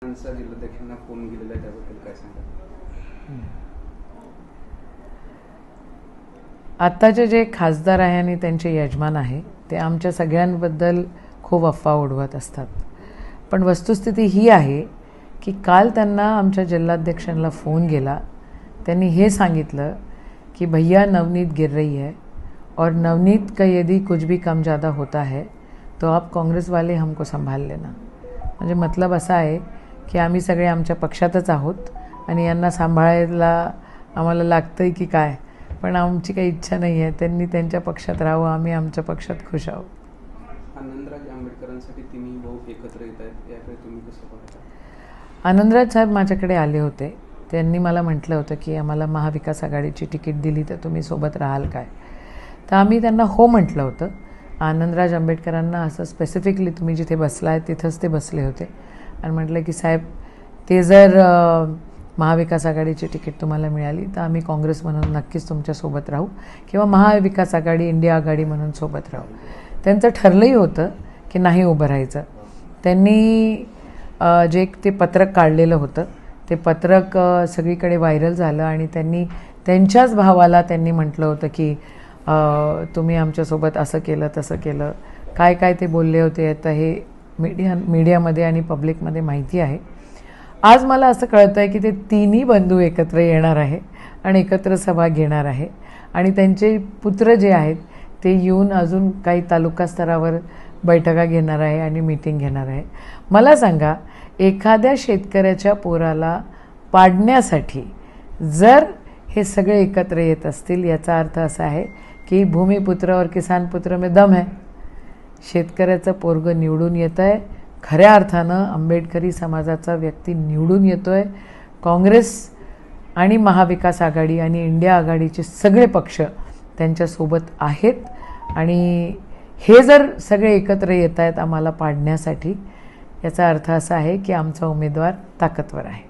जिल्हाध्यक्षांना phone गेलेला आहे त्याबद्दल काय सांगा? आत्ताचे जे खासदार आहे आणि त्यांचे यजमान आहे ते आमच्या सगळ्यांबद्दल खूप अफवा उडवत असतात, पण वस्तुस्थिती ही आहे की काल त्यांना आमच्या जिल्हाध्यक्षांना फोन गेला. त्यांनी हे सांगितलं कि भैया नवनीत गिर रही है और नवनीत का यदि कुछ भी कम ज़्यादा होता है तो आप काँग्रेस वाले हमको संभाल लेना. म्हणजे मतलब असा आहे की आम्ही सगळे आमच्या पक्षातच आहोत आणि यांना सांभाळायला आम्हाला लागतंय की काय, पण आमची काही इच्छा नाही आहे. त्यांनी त्यांच्या पक्षात राहावं, आम्ही आमच्या पक्षात खुश आहोत. आनंदराज आंबेडकरांसाठी तिन्ही भाऊ एकत्र येत आहेत, याकडे तुम्ही कसं पाहता? आनंदराज साहेब माझ्याकडे आले होते. त्यांनी मला म्हटलं होतं की आम्हाला महाविकास आघाडीची तिकीट दिली तर तुम्ही सोबत राहाल काय, तर आम्ही त्यांना हो म्हटलं होतं. आनंदराज आंबेडकरांना असं स्पेसिफिकली तुम्ही जिथे बसला आहे तिथंच ते बसले होते आणि म्हटलं की साहेब ते जर महाविकास आघाडीची तिकीट तुम्हाला मिळाली तर आम्ही काँग्रेस म्हणून नक्कीच तुमच्यासोबत राहू किंवा महाविकास आघाडी इंडिया आघाडी म्हणून सोबत राहू. त्यांचं ठरलंही होतं की नाही उभं राहायचं. त्यांनी जे ते पत्रक काढलेलं होतं ते पत्रक सगळीकडे व्हायरल झालं आणि त्यांनी त्यांच्याच भावाला त्यांनी म्हटलं होतं की तुम्ही आमच्यासोबत असं केलं तसं केलं, काय काय ते बोलले होते. आता हे मीडियामध्ये आणि पब्लिकमध्ये माहिती आहे. आज मला असं कळतं आहे की ते तिन्ही बंधू एकत्र येणार आहे आणि एकत्र सभा घेणार आहे आणि त्यांचे पुत्र जे आहेत ते येऊन अजून काही तालुका स्तरावर बैठका घेणार आहे आणि मीटिंग घेणार आहे. मला सांगा, एखाद्या शेतकऱ्याच्या पोराला पाडण्यासाठी जर हे सगळे एकत्र येत असतील याचा अर्थ असा आहे की भूमिपुत्र और किसानपुत्र में दम है. शेतकऱ्याचं पोरगं निवडून येतं आहे. खऱ्या अर्थानं आंबेडकरी समाजाचा व्यक्ती निवडून येतो आहे. काँग्रेस आणि महाविकास आघाडी आणि इंडिया आघाडीचे सगळे पक्ष त्यांच्यासोबत आहेत आणि हे जर सगळे एकत्र येत आहेत आम्हाला पाडण्यासाठी, याचा अर्थ असा आहे की आमचा उमेदवार ताकदवर आहे.